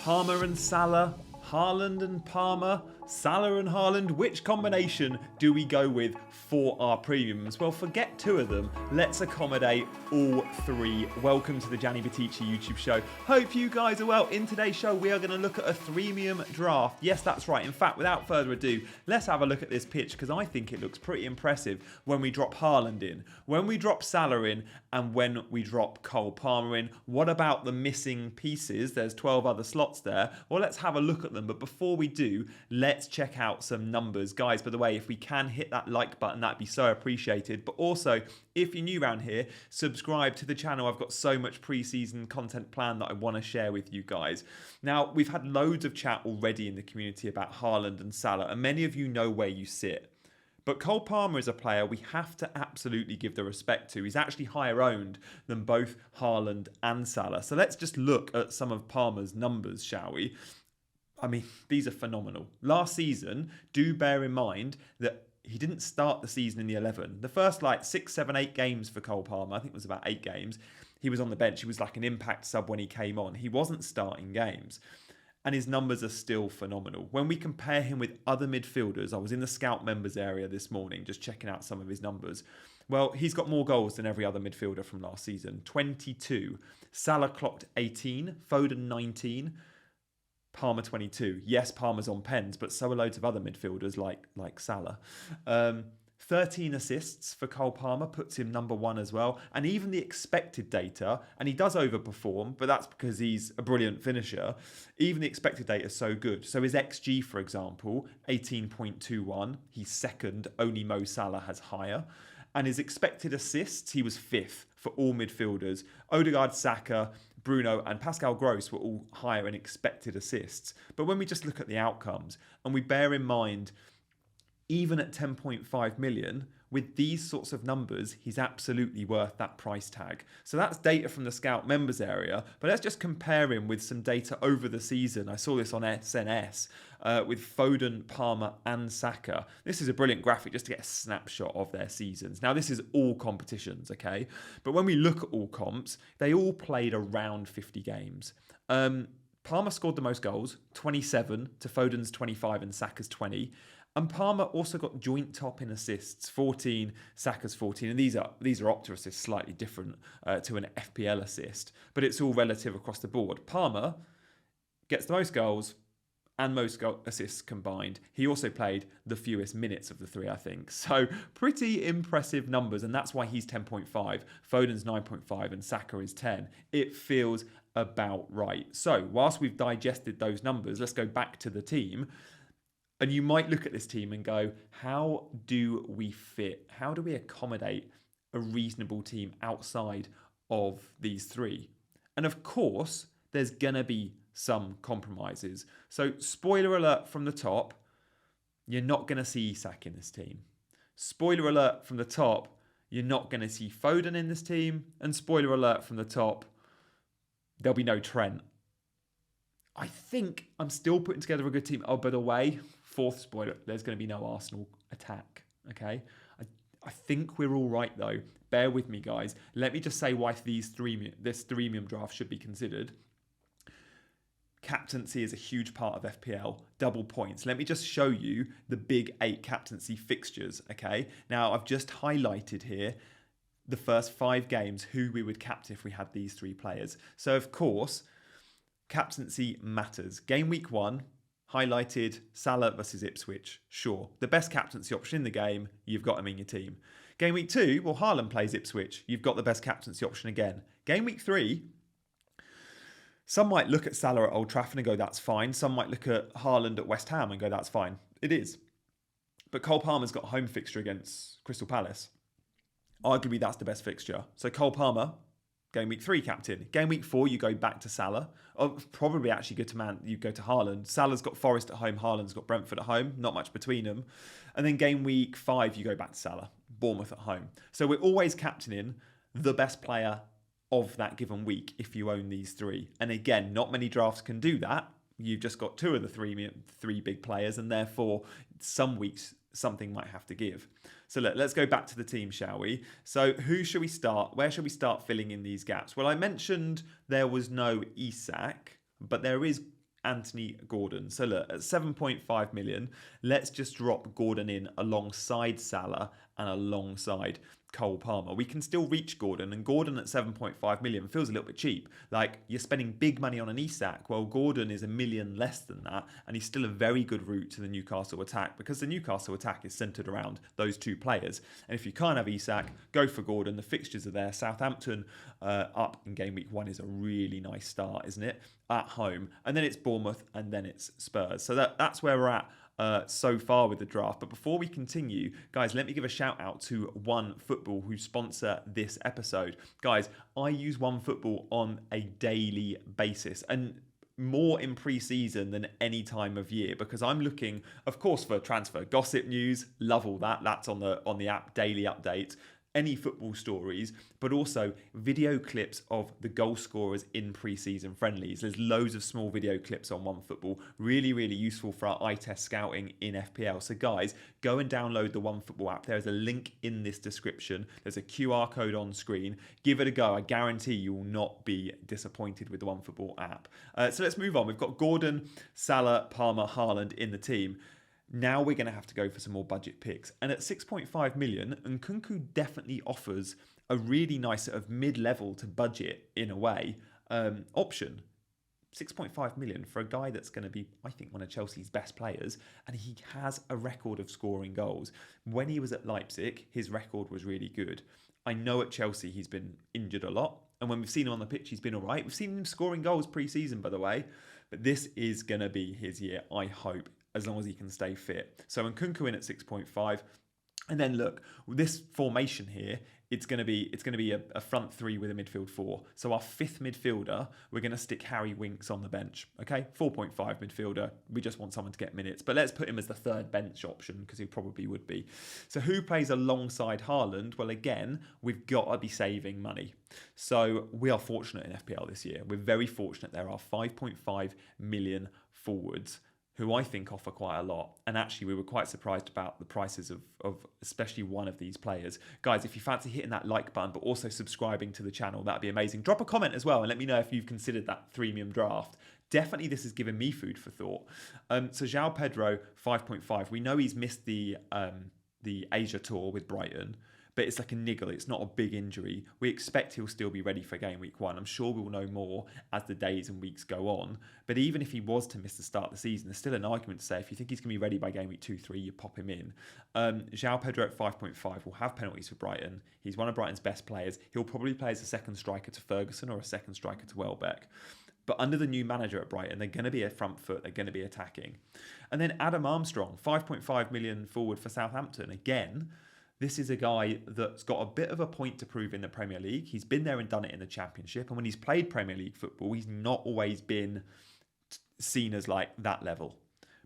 Palmer and Salah, Haaland and Palmer, Salah and Haaland. Which combination do we go with for our premiums? Well, forget two of them. Let's accommodate all three. Welcome to the Gianni YouTube show. Hope you guys are well. In today's show, we are going to look at a threemium draft. Yes, that's right. In fact, without further ado, let's have a look at this pitch because I think it looks pretty impressive when we drop Haaland in, when we drop Salah in, and when we drop Cole Palmer in. What about the missing pieces? There's 12 other slots there. Well, let's have a look at them. But before we do, let's check out some numbers. Guys, by the way, if we can hit that like button, that'd be so appreciated. But also, if you're new around here, subscribe to the channel. I've got so much pre-season content planned that I want to share with you guys. Now, we've had loads of chat already in the community about Haaland and Salah, and many of you know where you sit. But Cole Palmer is a player we have to absolutely give the respect to. He's actually higher owned than both Haaland and Salah. So let's just look at some of Palmer's numbers, shall we? I mean, these are phenomenal. Last season, do bear in mind that he didn't start the season in the 11. The first 6, 7, 8 games for Cole Palmer, I think it was about 8 games, he was on the bench. He was like an impact sub when he came on. He wasn't starting games. And his numbers are still phenomenal. When we compare him with other midfielders, I was in the scout members area this morning just checking out some of his numbers. Well, he's got more goals than every other midfielder from last season, 22. Salah clocked 18, Foden 19, Palmer 22. Yes, Palmer's on pens, but so are loads of other midfielders like Salah. 13 assists for Cole Palmer puts him number one as well. And even the expected data, and he does overperform, but that's because he's a brilliant finisher. Even the expected data is so good. So his XG, for example, 18.21. He's second. Only Mo Salah has higher. And his expected assists, he was fifth for all midfielders. Odegaard, Saka, Bruno and Pascal Gross were all higher in expected assists. But when we just look at the outcomes and we bear in mind, even at 10.5 million, with these sorts of numbers, he's absolutely worth that price tag. So that's data from the Scout members area, but let's just compare him with some data over the season. I saw this on SNS with Foden, Palmer and Saka. This is a brilliant graphic just to get a snapshot of their seasons. Now, this is all competitions, okay? But when we look at all comps, they all played around 50 games. Palmer scored the most goals, 27 to Foden's 25 and Saka's 20. And Palmer also got joint top in assists, 14, Saka's 14. And these are Opta assists, slightly different to an FPL assist. But it's all relative across the board. Palmer gets the most goals and most assists combined. He also played the fewest minutes of the three, I think. So pretty impressive numbers. And that's why he's 10.5. Foden's 9.5 and Saka is 10. It feels about right. So whilst we've digested those numbers, let's go back to the team. And you might look at this team and go, how do we fit? How do we accommodate a reasonable team outside of these three? And of course, there's going to be some compromises. So spoiler alert from the top, you're not going to see Isak in this team. Spoiler alert from the top, you're not going to see Foden in this team. And spoiler alert from the top, there'll be no Trent. I think I'm still putting together a good team. Oh, by the way, fourth spoiler, there's going to be no Arsenal attack, okay? I think we're all right, though. Bear with me, guys. Let me just say why this threemium draft should be considered. Captaincy is a huge part of FPL. Double points. Let me just show you the big 8 captaincy fixtures, okay? Now, I've just highlighted here the first 5 games who we would captain if we had these 3 players. So, of course, captaincy matters. Game week 1, highlighted Salah versus Ipswich. Sure, the best captaincy option in the game, you've got him in your team. Game week 2, well, Haaland plays Ipswich. You've got the best captaincy option again. Game week 3, some might look at Salah at Old Trafford and go, that's fine. Some might look at Haaland at West Ham and go, that's fine. It is. But Cole Palmer's got a home fixture against Crystal Palace. Arguably, that's the best fixture. So Cole Palmer, Game week 3 captain. Game week 4, you go back to Salah. Oh, probably actually good to you go to Haaland. Salah's got Forest at home. Haaland's got Brentford at home. Not much between them. And then game week 5, you go back to Salah. Bournemouth at home. So we're always captaining the best player of that given week if you own these 3. And again, not many drafts can do that. You've just got 2 of the three big players, and therefore some weeks something might have to give. So let's go back to the team, shall we? So who should we start? Where should we start filling in these gaps? Well, I mentioned there was no Isak, but there is Anthony Gordon. So look, at 7.5 million, let's just drop Gordon in alongside Salah and alongside Cole Palmer. We can still reach Gordon, and Gordon at 7.5 million feels a little bit cheap. Like, you're spending big money on an Isak. Well, Gordon is $1 million less than that, and he's still a very good route to the Newcastle attack, because the Newcastle attack is centred around those two players. And if you can't have Isak, go for Gordon. The fixtures are there. Southampton up in game week 1 is a really nice start, isn't it? At home. And then it's Bournemouth, and then it's Spurs. So that's where we're at so far with the draft. But before we continue, guys, let me give a shout out to OneFootball, who sponsor this episode. Guys, I use OneFootball on a daily basis, and more in pre-season than any time of year, because I'm looking, of course, for transfer gossip news. Love all that. That's on the app, daily updates. Any football stories, but also video clips of the goal scorers in pre-season friendlies. There's loads of small video clips on OneFootball. Really, really useful for our eye test scouting in FPL. So guys, go and download the OneFootball app. There's a link in this description. There's a QR code on screen. Give it a go. I guarantee you will not be disappointed with the OneFootball app. So let's move on. We've got Gordon, Salah, Palmer, Haaland in the team. Now we're going to have to go for some more budget picks. And at 6.5 million, Nkunku definitely offers a really nice sort of mid-level to budget, in a way, option. 6.5 million for a guy that's going to be, I think, one of Chelsea's best players. And he has a record of scoring goals. When he was at Leipzig, his record was really good. I know at Chelsea he's been injured a lot. And when we've seen him on the pitch, he's been all right. We've seen him scoring goals pre-season, by the way. But this is going to be his year, I hope, as long as he can stay fit. So Nkunku in at 6.5. And then look, this formation here, it's going to be a front three with a midfield four. So our fifth midfielder, we're going to stick Harry Winks on the bench. Okay, 4.5 midfielder. We just want someone to get minutes. But let's put him as the third bench option, because he probably would be. So who plays alongside Haaland? Well, again, we've got to be saving money. So we are fortunate in FPL this year. We're very fortunate. There are 5.5 million forwards who I think offer quite a lot. And actually, we were quite surprised about the prices of especially one of these players. Guys, if you fancy hitting that like button, but also subscribing to the channel, that'd be amazing. Drop a comment as well and let me know if you've considered that freemium draft. Definitely, this has given me food for thought. So João Pedro, 5.5. We know he's missed the Asia tour with Brighton, but it's like a niggle. It's not a big injury. We expect he'll still be ready for game week 1. I'm sure we'll know more as the days and weeks go on. But even if he was to miss the start of the season, there's still an argument to say if you think he's going to be ready by game week 2, 3, you pop him in. João Pedro at 5.5 will have penalties for Brighton. He's one of Brighton's best players. He'll probably play as a second striker to Ferguson or a second striker to Welbeck. But under the new manager at Brighton, they're going to be a front foot. They're going to be attacking. And then Adam Armstrong, 5.5 million forward for Southampton. Again, this is a guy that's got a bit of a point to prove in the Premier League. He's been there and done it in the Championship. And when he's played Premier League football, he's not always been seen as like that level.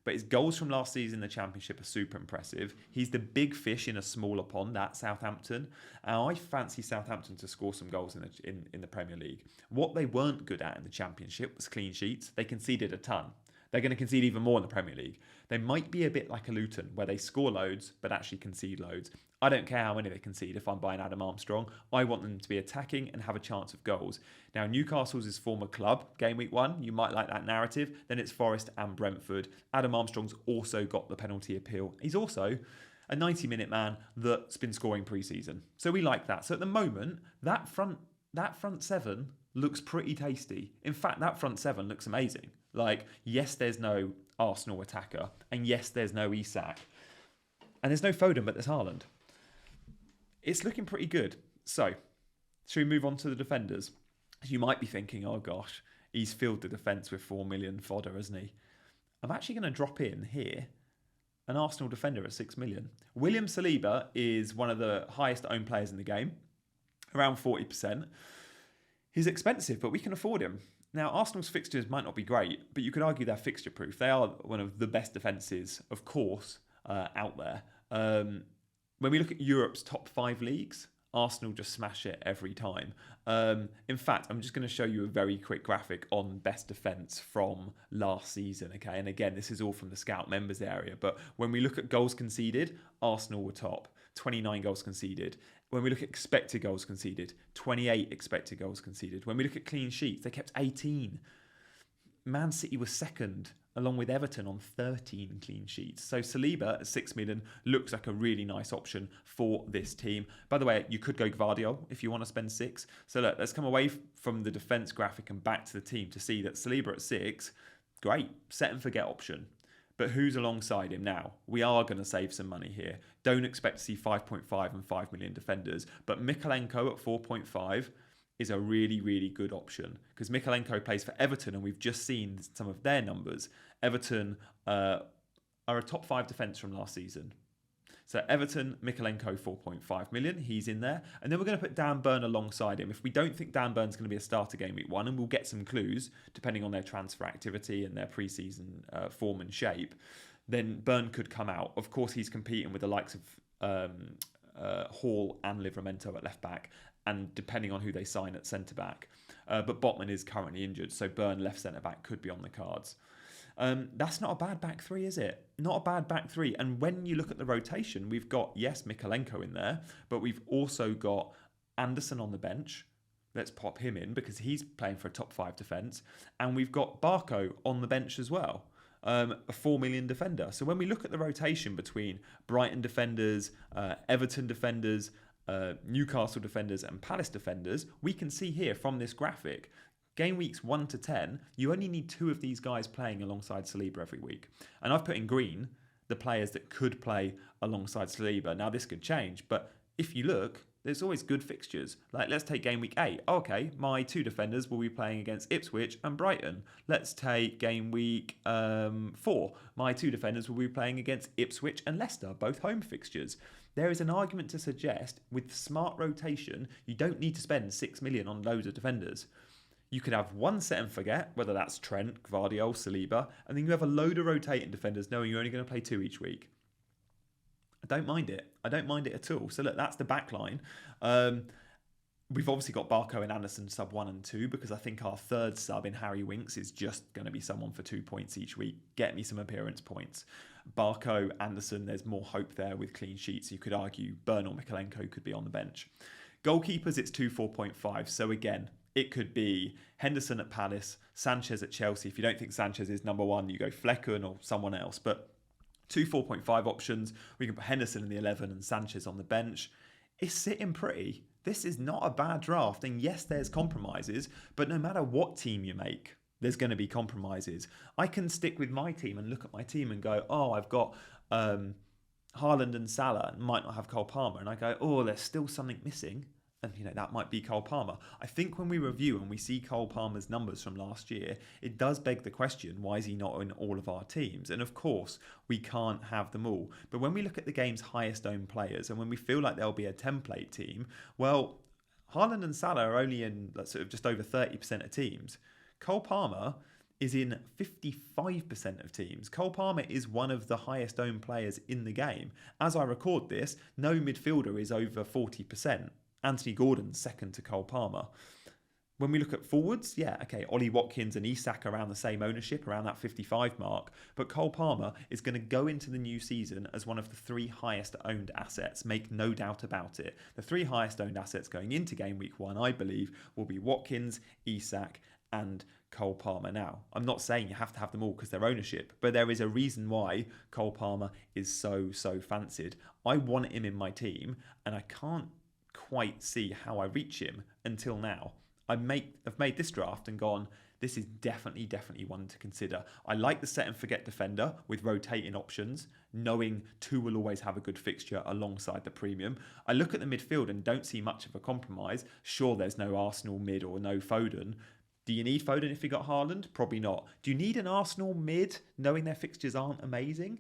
But his goals from last season in the Championship are super impressive. He's the big fish in a smaller pond at Southampton. And I fancy Southampton to score some goals in the Premier League. What they weren't good at in the Championship was clean sheets. They conceded a ton. They're going to concede even more in the Premier League. They might be a bit like a Luton, where they score loads, but actually concede loads. I don't care how many they concede if I'm buying Adam Armstrong. I want them to be attacking and have a chance of goals. Now, Newcastle's his former club, game week 1. You might like that narrative. Then it's Forest and Brentford. Adam Armstrong's also got the penalty appeal. He's also a 90-minute man that's been scoring pre-season. So we like that. So at the moment, that front seven looks pretty tasty. In fact, that front seven looks amazing. Like, yes, there's no Arsenal attacker. And yes, there's no Isak. And there's no Foden, but there's Haaland. It's looking pretty good. So, should we move on to the defenders? You might be thinking, oh gosh, he's filled the defence with 4 million fodder, hasn't he? I'm actually going to drop in here an Arsenal defender at 6 million. William Saliba is one of the highest owned players in the game, around 40%. He's expensive, but we can afford him. Now, Arsenal's fixtures might not be great, but you could argue they're fixture-proof. They are one of the best defences, of course, out there. When we look at Europe's top 5 leagues, Arsenal just smash it every time. In fact, I'm just going to show you a very quick graphic on best defence from last season, okay? And again, this is all from the Scout members area. But when we look at goals conceded, Arsenal were top. 29 goals conceded. When we look at expected goals conceded, 28 expected goals conceded. When we look at clean sheets, they kept 18. Man City was second, along with Everton, on 13 clean sheets. So Saliba at 6 million looks like a really nice option for this team. By the way, you could go Gvardiol if you want to spend 6. So look, let's come away from the defence graphic and back to the team to see that Saliba at 6, great, set and forget option. But who's alongside him now? We are going to save some money here. Don't expect to see 5.5 and 5 million defenders. But Mykolenko at 4.5 is a really, really good option, because Mykolenko plays for Everton and we've just seen some of their numbers. Everton are a top 5 defence from last season. So Everton, Mykolenko, 4.5 million. He's in there. And then we're going to put Dan Burn alongside him. If we don't think Dan Burn's going to be a starter game week 1, and we'll get some clues depending on their transfer activity and their pre-season form and shape, then Burn could come out. Of course, he's competing with the likes of Hall and Livramento at left back, and depending on who they sign at centre back. But Botman is currently injured, so Burn left centre back could be on the cards. That's not a bad back 3, is it? Not a bad back 3. And when you look at the rotation, we've got, yes, Mykolenko in there, but we've also got Anderson on the bench. Let's pop him in because he's playing for a top 5 defence. And we've got Barco on the bench as well, a 4 million defender. So when we look at the rotation between Brighton defenders, Everton defenders, Newcastle defenders and Palace defenders, we can see here from this graphic, game weeks 1 to 10, you only need 2 of these guys playing alongside Saliba every week. And I've put in green the players that could play alongside Saliba. Now this could change, but if you look, there's always good fixtures. Like, let's take game week 8. Okay, my 2 defenders will be playing against Ipswich and Brighton. Let's take game week 4. My 2 defenders will be playing against Ipswich and Leicester, both home fixtures. There is an argument to suggest with smart rotation, you don't need to spend 6 million on loads of defenders. You could have one set and forget, whether that's Trent, Gvardiol, Saliba, and then you have a load of rotating defenders knowing you're only going to play 2 each week. I don't mind it. I don't mind it at all. So look, that's the back line. We've obviously got Barco and Anderson sub 1 and 2, because I think our third sub in Harry Winks is just going to be someone for 2 points each week. Get me some appearance points. Barco, Anderson, there's more hope there with clean sheets. You could argue Burn or Mykolenko could be on the bench. Goalkeepers, it's 4.5. So again, it could be Henderson at Palace, Sanchez at Chelsea. If you don't think Sanchez is number 1, you go Flecken or someone else. But 4.5 options. We can put Henderson in the 11 and Sanchez on the bench. It's sitting pretty. This is not a bad draft. And yes, there's compromises, but no matter what team you make, there's going to be compromises. I can stick with my team and look at my team and go, oh, I've got Haaland and Salah, and might not have Cole Palmer. And I go, oh, there's still something missing. And, that might be Cole Palmer. I think when we review and we see Cole Palmer's numbers from last year, it does beg the question, why is he not in all of our teams? And of course, we can't have them all. But when we look at the game's highest owned players, and when we feel like there'll be a template team, well, Haaland and Salah are only in sort of just over 30% of teams. Cole Palmer is in 55% of teams. Cole Palmer is one of the highest owned players in the game. As I record this, no midfielder is over 40%. Anthony Gordon's second to Cole Palmer. When we look at forwards, yeah, okay, Ollie Watkins and Isak around the same ownership, around that 55 mark, but Cole Palmer is going to go into the new season as one of the 3 highest owned assets, make no doubt about it. The 3 highest owned assets going into game week 1, I believe, will be Watkins, Isak and Cole Palmer. Now, I'm not saying you have to have them all because they're ownership, but there is a reason why Cole Palmer is so fancied. I want him in my team, and I can't quite see how I reach him until now. I've made this draft and gone, this is definitely one to consider. I like the set and forget defender with rotating options, knowing 2 will always have a good fixture alongside the premium. I look at the midfield and don't see much of a compromise. Sure, there's no Arsenal mid or no Foden. Do you need Foden if you got Haaland? Probably not. Do you need an Arsenal mid knowing their fixtures aren't amazing?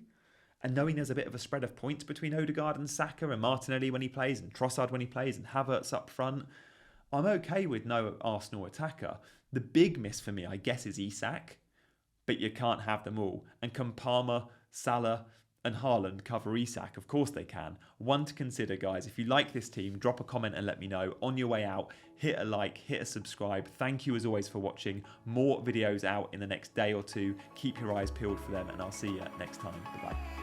And knowing there's a bit of a spread of points between Odegaard and Saka and Martinelli when he plays and Trossard when he plays and Havertz up front, I'm okay with no Arsenal attacker. The big miss for me, I guess, is Isak, but you can't have them all. And can Palmer, Salah and Haaland cover Isak? Of course they can. One to consider, guys. If you like this team, drop a comment and let me know. On your way out, hit a like, hit a subscribe. Thank you as always for watching. More videos out in the next day or 2. Keep your eyes peeled for them and I'll see you next time. Bye-bye.